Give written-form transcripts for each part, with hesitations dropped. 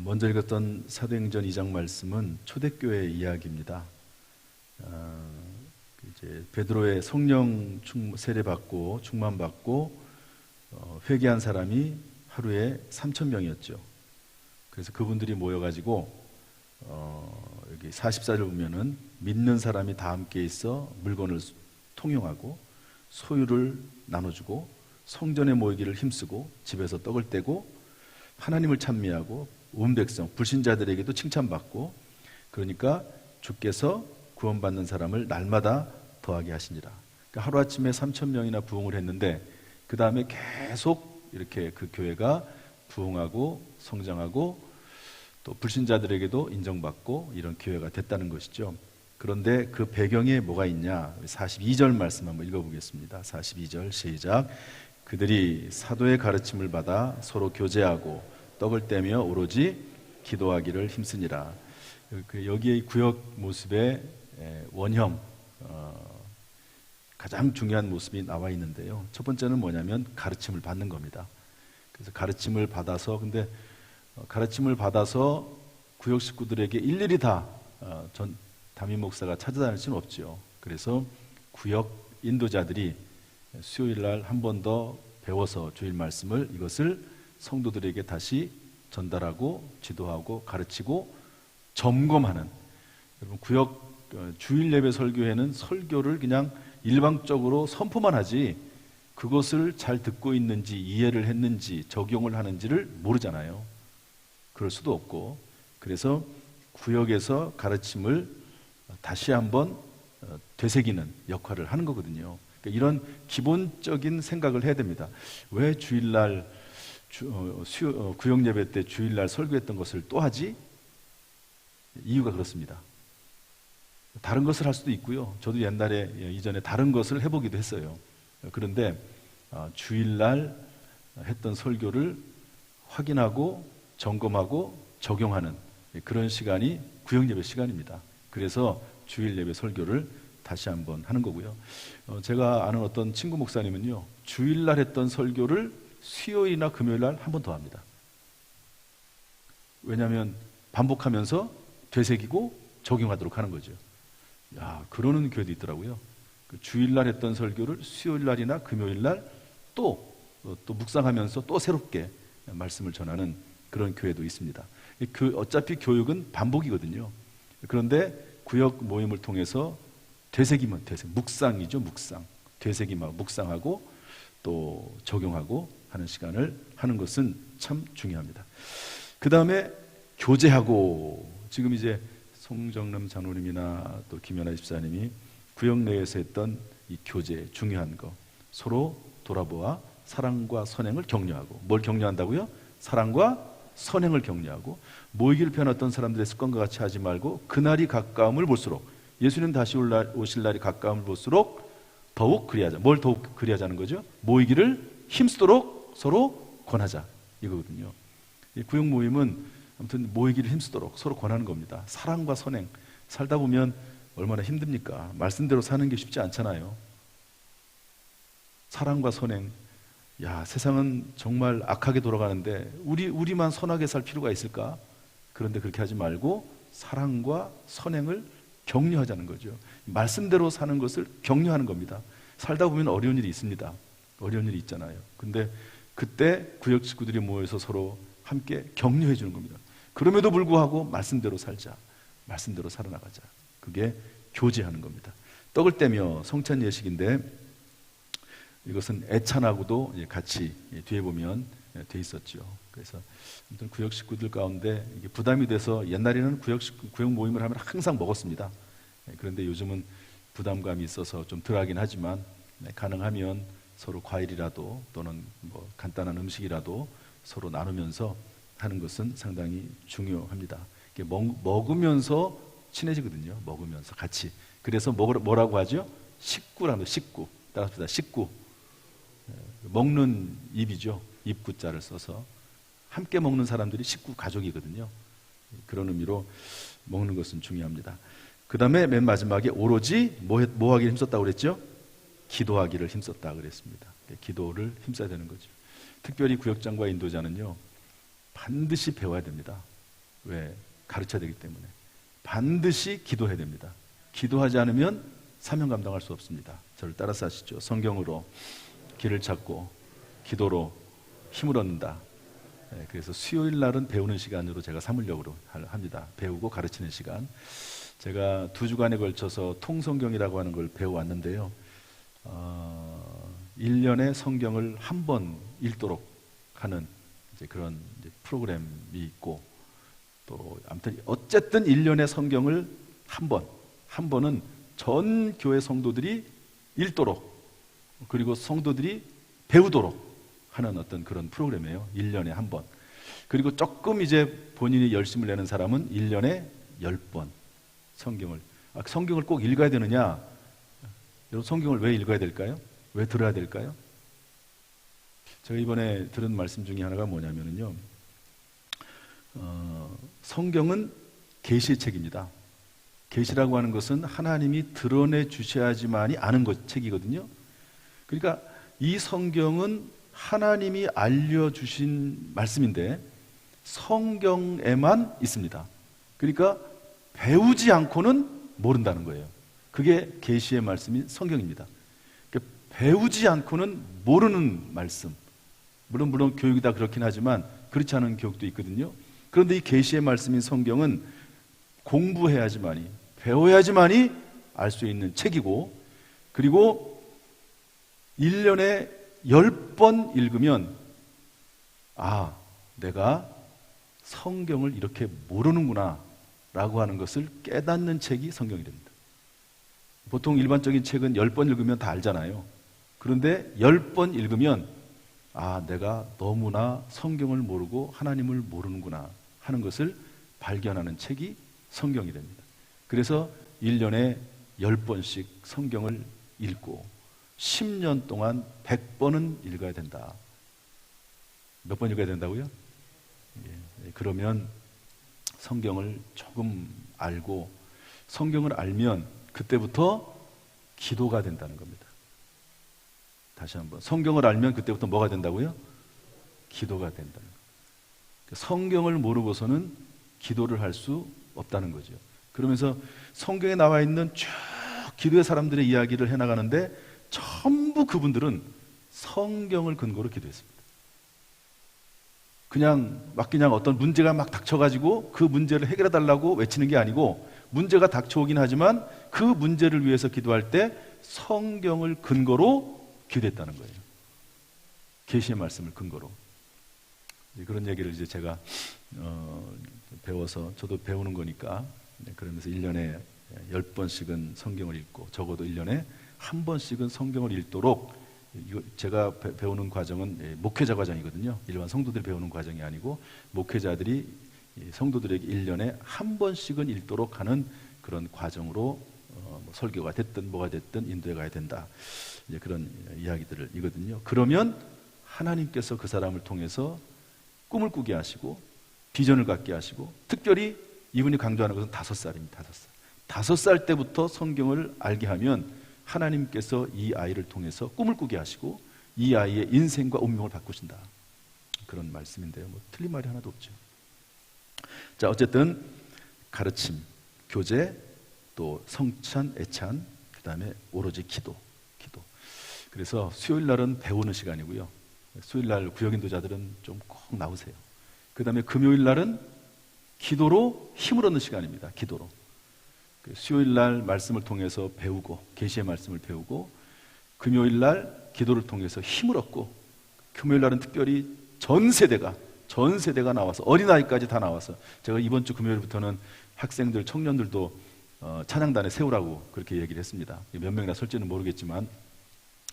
먼저 읽었던 사도행전 2장 말씀은 초대교회 이야기입니다. 이제 베드로의 성령 세례받고 충만받고 회개한 사람이 하루에 3,000명이었죠. 그래서 그분들이 모여가지고 여기 44절 보면은 믿는 사람이 다 함께 있어 물건을 통용하고 소유를 나눠주고 성전에 모이기를 힘쓰고 집에서 떡을 떼고 하나님을 찬미하고 온 백성 불신자들에게도 칭찬받고, 그러니까 주께서 구원받는 사람을 날마다 더하게 하시니라. 그러니까 하루아침에 3,000명이나 부흥을 했는데 그 다음에 계속 이렇게 그 교회가 부흥하고 성장하고 또 불신자들에게도 인정받고 이런 교회가 됐다는 것이죠. 그런데 그 배경에 뭐가 있냐? 42절 말씀 한번 읽어보겠습니다. 42절 시작. 그들이 사도의 가르침을 받아 서로 교제하고 떡을 떼며 오로지 기도하기를 힘쓰니라. 여기에 구역 모습의 원형 가장 중요한 모습이 나와 있는데요. 첫 번째는 뭐냐면 가르침을 받는 겁니다. 그래서 가르침을 받아서, 근데 가르침을 받아서 구역 식구들에게 일일이 다 전 담임 목사가 찾아다닐 수는 없죠. 그래서 구역 인도자들이 수요일 날 한 번 더 배워서 주일 말씀을 이것을 성도들에게 다시 전달하고 지도하고 가르치고 점검하는, 여러분 구역 주일 예배 설교회는 설교를 그냥 일방적으로 선포만 하지 그것을 잘 듣고 있는지 이해를 했는지 적용을 하는지를 모르잖아요. 그럴 수도 없고, 그래서 구역에서 가르침을 다시 한번 되새기는 역할을 하는 거거든요. 그러니까 이런 기본적인 생각을 해야 됩니다. 왜 주일날 구역 예배 때 주일날 설교했던 것을 또 하지? 이유가 그렇습니다. 다른 것을 할 수도 있고요. 저도 옛날에 이전에 다른 것을 해보기도 했어요. 그런데 주일날 했던 설교를 확인하고 점검하고 적용하는 그런 시간이 구역 예배 시간입니다. 그래서 주일 예배 설교를 다시 한번 하는 거고요. 제가 아는 어떤 친구 목사님은요, 주일날 했던 설교를 수요일이나 금요일날 한 번 더 합니다. 왜냐하면 반복하면서 되새기고 적용하도록 하는 거죠. 야, 그러는 교회도 있더라고요. 주일날 했던 설교를 수요일날이나 금요일날 또 묵상하면서 또 새롭게 말씀을 전하는 그런 교회도 있습니다. 어차피 교육은 반복이거든요. 그런데 구역 모임을 통해서 되새기면 묵상이죠. 묵상. 되새기만 묵상하고 또 적용하고 하는 시간을 하는 것은 참 중요합니다. 그 다음에 교제하고, 지금 이제 송정남 장로님이나 또 김연아 집사님이 구역 내에서 했던 이 교제, 중요한 거, 서로 돌아보아 사랑과 선행을 격려하고. 뭘 격려한다고요? 사랑과 선행을 격려하고, 모이기를 편했던 사람들의 습관과 같이 하지 말고 그날이 가까움을 볼수록, 예수님 다시 오실 날이 가까움을 볼수록 더욱 그리하자. 뭘 더욱 그리하자는 거죠? 모이기를 힘쓰도록 서로 권하자, 이거거든요. 이 구역 모임은 아무튼 모이기를 힘쓰도록 서로 권하는 겁니다. 사랑과 선행. 살다 보면 얼마나 힘듭니까? 말씀대로 사는 게 쉽지 않잖아요. 사랑과 선행. 야, 세상은 정말 악하게 돌아가는데 우리만 선하게 살 필요가 있을까? 그런데 그렇게 하지 말고 사랑과 선행을 격려하자는 거죠. 말씀대로 사는 것을 격려하는 겁니다. 살다 보면 어려운 일이 있습니다. 어려운 일이 있잖아요. 근데 그때 구역 식구들이 모여서 서로 함께 격려해 주는 겁니다. 그럼에도 불구하고 말씀대로 살자, 말씀대로 살아나가자. 그게 교제하는 겁니다. 떡을 떼며 성찬 예식인데, 이것은 애찬하고도 같이 뒤에 보면 돼 있었죠. 그래서 아무튼 구역 식구들 가운데 이게 부담이 돼서, 옛날에는 구역 모임을 하면 항상 먹었습니다. 그런데 요즘은 부담감이 있어서 좀 덜하긴 하지만, 가능하면 서로 과일이라도 또는 뭐 간단한 음식이라도 서로 나누면서 하는 것은 상당히 중요합니다. 먹으면서 친해지거든요. 먹으면서 같이. 그래서 뭐라고 하죠? 식구라는, 식구. 따라합시다. 식구. 먹는 입이죠. 입구자를 써서. 함께 먹는 사람들이 식구 가족이거든요. 그런 의미로 먹는 것은 중요합니다. 그 다음에 맨 마지막에 오로지 뭐 하기를 힘썼다고 그랬죠? 기도하기를 힘썼다 그랬습니다. 기도를 힘써야 되는 거죠. 특별히 구역장과 인도자는요, 반드시 배워야 됩니다. 왜? 가르쳐야 되기 때문에. 반드시 기도해야 됩니다. 기도하지 않으면 사명 감당할 수 없습니다. 저를 따라서 하시죠. 성경으로 길을 찾고 기도로 힘을 얻는다. 그래서 수요일 날은 배우는 시간으로 제가 삼으려고 합니다. 배우고 가르치는 시간. 제가 2주간에 걸쳐서 통성경이라고 하는 걸 배워왔는데요. 1년에 성경을 한 번 읽도록 하는 이제 그런 이제 프로그램이 있고, 또 아무튼 어쨌든 1년에 성경을 한 번은 전 교회 성도들이 읽도록, 그리고 성도들이 배우도록 하는 어떤 그런 프로그램이에요. 1년에 한 번. 그리고 조금 이제 본인이 열심을 내는 사람은 1년에 10번 성경을 꼭 읽어야 되느냐? 여러분, 성경을 왜 읽어야 될까요? 왜 들어야 될까요? 제가 이번에 들은 말씀 중에 하나가 뭐냐면요, 성경은 계시의 책입니다. 계시라고 하는 것은 하나님이 드러내 주셔야지만이 아는 책이거든요. 그러니까 이 성경은 하나님이 알려주신 말씀인데 성경에만 있습니다. 그러니까 배우지 않고는 모른다는 거예요. 그게 계시의 말씀인 성경입니다. 그러니까 배우지 않고는 모르는 말씀. 물론 교육이 다 그렇긴 하지만 그렇지 않은 교육도 있거든요. 그런데 이 계시의 말씀인 성경은 공부해야지만이, 배워야지만이 알 수 있는 책이고, 그리고 1년에 10번 읽으면 내가 성경을 이렇게 모르는구나 라고 하는 것을 깨닫는 책이 성경이 됩니다. 보통 일반적인 책은 10번 읽으면 다 알잖아요. 그런데 10번 읽으면 내가 너무나 성경을 모르고 하나님을 모르는구나 하는 것을 발견하는 책이 성경이 됩니다. 그래서 1년에 10번씩 성경을 읽고 10년 동안 100번은 읽어야 된다. 몇 번 읽어야 된다고요? 그러면 성경을 조금 알고, 성경을 알면 그때부터 기도가 된다는 겁니다. 다시 한번, 성경을 알면 그때부터 뭐가 된다고요? 기도가 된다는 거예요. 성경을 모르고서는 기도를 할 수 없다는 거죠. 그러면서 성경에 나와 있는 쭉 기도의 사람들의 이야기를 해나가는데 전부 그분들은 성경을 근거로 기도했습니다. 그냥 어떤 문제가 막 닥쳐가지고 그 문제를 해결해 달라고 외치는 게 아니고, 문제가 닥쳐오긴 하지만 그 문제를 위해서 기도할 때 성경을 근거로 기도했다는 거예요. 계시의 말씀을 근거로. 그런 얘기를 이제 제가 배워서, 저도 배우는 거니까, 그러면서 1년에 10번씩은 성경을 읽고 적어도 1년에 한 번씩은 성경을 읽도록, 제가 배우는 과정은 목회자 과정이거든요. 일반 성도들이 배우는 과정이 아니고 목회자들이 성도들에게 1년에 한 번씩은 읽도록 하는 그런 과정으로 설교가 됐든 뭐가 됐든 인도해 가야 된다. 이제 그런 이야기들을 이거든요. 그러면 하나님께서 그 사람을 통해서 꿈을 꾸게 하시고 비전을 갖게 하시고, 특별히 이분이 강조하는 것은 5살입니다. 5살 때부터 성경을 알게 하면 하나님께서 이 아이를 통해서 꿈을 꾸게 하시고 이 아이의 인생과 운명을 바꾸신다. 그런 말씀인데요. 틀린 말이 하나도 없죠. 자, 어쨌든 가르침, 교제, 또 성찬, 애찬, 그 다음에 오로지 기도. 그래서 수요일 날은 배우는 시간이고요. 수요일 날 구역인도자들은 좀 꼭 나오세요. 그 다음에 금요일 날은 기도로 힘을 얻는 시간입니다. 기도로. 수요일 날 말씀을 통해서 배우고, 계시의 말씀을 배우고, 금요일 날 기도를 통해서 힘을 얻고, 금요일 날은 특별히 전 세대가 나와서, 어린아이까지 다 나와서, 제가 이번 주 금요일부터는 학생들, 청년들도 찬양단에 세우라고 그렇게 얘기를 했습니다. 몇 명이나 설지는 모르겠지만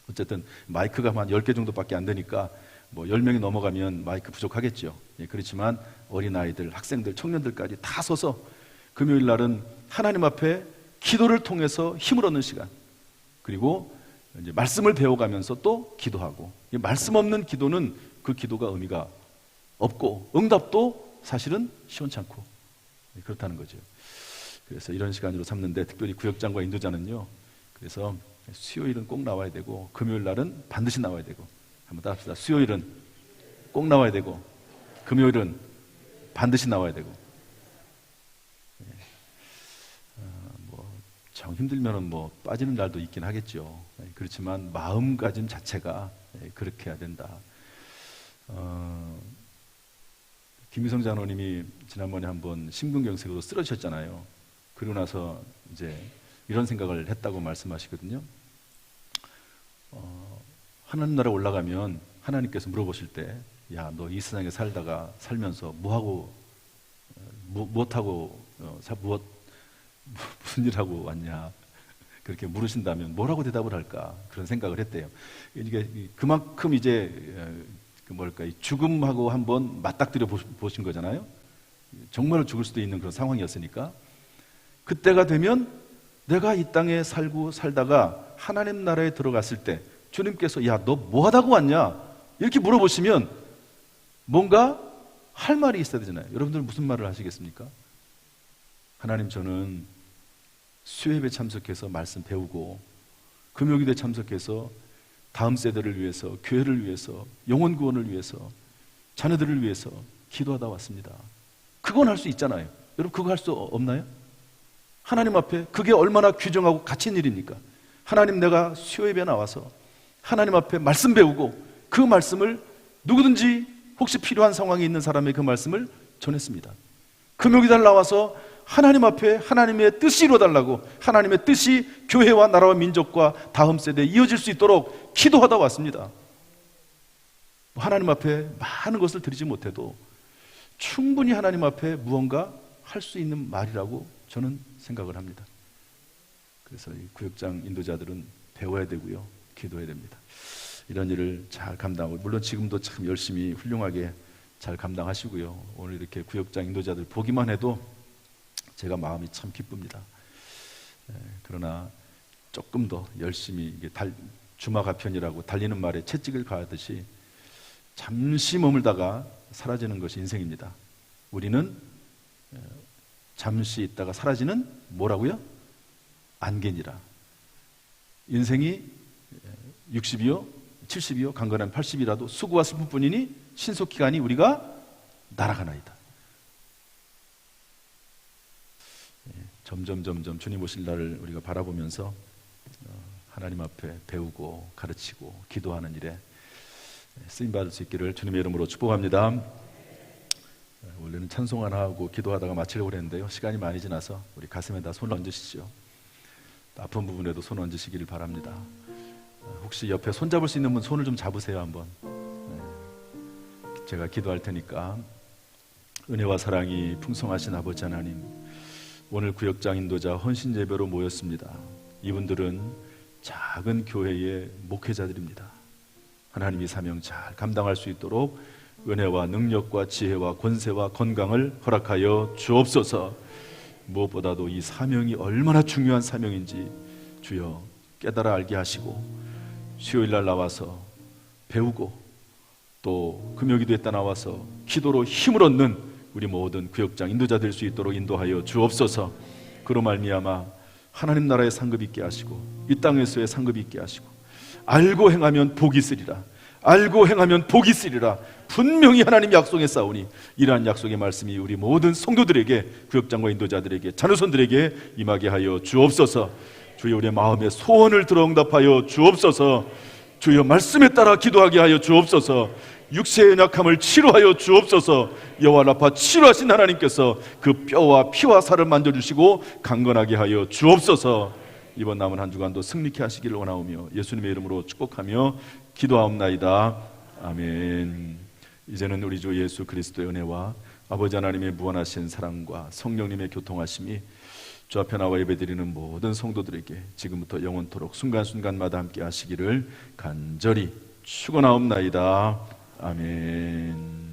어쨌든 마이크가 한 10개 정도밖에 안 되니까 10명이 넘어가면 마이크 부족하겠죠. 그렇지만 어린아이들, 학생들, 청년들까지 다 서서 금요일 날은 하나님 앞에 기도를 통해서 힘을 얻는 시간, 그리고 이제 말씀을 배워가면서 또 기도하고, 말씀 없는 기도는 그 기도가 의미가 없고 응답도 사실은 시원찮고 그렇다는 거죠. 그래서 이런 시간으로 삼는데, 특별히 구역장과 인도자는요, 그래서 수요일은 꼭 나와야 되고 금요일 날은 반드시 나와야 되고, 한번 따라합시다. 수요일은 꼭 나와야 되고 금요일은 반드시 나와야 되고 정 힘들면은 뭐 빠지는 날도 있긴 하겠죠. 그렇지만 마음가짐 자체가 그렇게 해야 된다. 김유성 장로님이 지난번에 한번 심근경색으로 쓰러지셨잖아요. 그러고 나서 이제 이런 생각을 했다고 말씀하시거든요. 하나님 나라에 올라가면 하나님께서 물어보실 때, 야, 너 이 세상에 살면서 무엇하고 무슨 일 하고 왔냐, 그렇게 물으신다면 뭐라고 대답을 할까, 그런 생각을 했대요. 이게 그만큼 이제 죽음하고 한번 맞닥뜨려 보신 거잖아요. 정말로 죽을 수도 있는 그런 상황이었으니까. 그때가 되면 내가 이 땅에 살다가 하나님 나라에 들어갔을 때 주님께서 야, 너 뭐 하다고 왔냐, 이렇게 물어보시면 뭔가 할 말이 있어야 되잖아요. 여러분들 무슨 말을 하시겠습니까? 하나님, 저는 수요예배 참석해서 말씀 배우고 금요기도에 참석해서 다음 세대를 위해서, 교회를 위해서, 영혼 구원을 위해서, 자녀들을 위해서 기도하다 왔습니다. 그건 할 수 있잖아요. 여러분, 그거 할 수 없나요? 하나님 앞에 그게 얼마나 귀중하고 가치 있는 일입니까? 하나님, 내가 수요예배 나와서 하나님 앞에 말씀 배우고 그 말씀을 누구든지 혹시 필요한 상황에 있는 사람의 그 말씀을 전했습니다. 금요기도에 나와서 하나님 앞에 하나님의 뜻이 이루어달라고, 하나님의 뜻이 교회와 나라와 민족과 다음 세대에 이어질 수 있도록 기도하다 왔습니다. 하나님 앞에 많은 것을 드리지 못해도 충분히 하나님 앞에 무언가 할 수 있는 말이라고 저는 생각을 합니다. 그래서 이 구역장 인도자들은 배워야 되고요, 기도해야 됩니다. 이런 일을 잘 감당하고, 물론 지금도 참 열심히 훌륭하게 잘 감당하시고요. 오늘 이렇게 구역장 인도자들 보기만 해도 제가 마음이 참 기쁩니다. 그러나 조금 더 열심히, 주마가편이라고 달리는 말에 채찍을 가하듯이 잠시 머물다가 사라지는 것이 인생입니다. 우리는 잠시 있다가 사라지는 뭐라고요? 안개니라. 인생이 60이요 70이요 강건한 80이라도 수고와 슬픔뿐이니 신속기간이 우리가 날아가나이다. 점점 주님 오실 날을 우리가 바라보면서 하나님 앞에 배우고 가르치고 기도하는 일에 쓰임받을 수 있기를 주님의 이름으로 축복합니다. 원래는 찬송 하나 하고 기도하다가 마치려고 했는데요, 시간이 많이 지나서 우리 가슴에다 손을 얹으시죠. 아픈 부분에도 손 얹으시기를 바랍니다. 혹시 옆에 손 잡을 수 있는 분 손을 좀 잡으세요. 한번. 제가 기도할 테니까. 은혜와 사랑이 풍성하신 아버지 하나님, 오늘 구역장 인도자 헌신 예배로 모였습니다. 이분들은 작은 교회의 목회자들입니다. 하나님이 사명 잘 감당할 수 있도록 은혜와 능력과 지혜와 권세와 건강을 허락하여 주옵소서. 무엇보다도 이 사명이 얼마나 중요한 사명인지 주여 깨달아 알게 하시고, 수요일날 나와서 배우고 또 금요기도에 따라 나와서 기도로 힘을 얻는 우리 모든 구역장 인도자 될 수 있도록 인도하여 주옵소서. 그로 말미암아 하나님 나라의 상급 있게 하시고 이 땅에서의 상급 있게 하시고, 알고 행하면 복이 있으리라, 알고 행하면 복이 있으리라 분명히 하나님 약속했사오니, 이러한 약속의 말씀이 우리 모든 성도들에게, 구역장과 인도자들에게, 자녀손들에게 임하게 하여 주옵소서. 주여, 우리의 마음의 소원을 들어 응답하여 주옵소서. 주여, 말씀에 따라 기도하게 하여 주옵소서. 육체의 연약함을 치료하여 주옵소서. 여호와 라파 치료하신 하나님께서 그 뼈와 피와 살을 만져주시고 강건하게 하여 주옵소서. 이번 남은 한 주간도 승리케 하시기를 원하오며 예수님의 이름으로 축복하며 기도하옵나이다. 아멘. 이제는 우리 주 예수 그리스도의 은혜와 아버지 하나님의 무한하신 사랑과 성령님의 교통하심이 주 앞에 나와 예배드리는 모든 성도들에게 지금부터 영원토록 순간순간마다 함께 하시기를 간절히 축원하옵나이다. 아멘.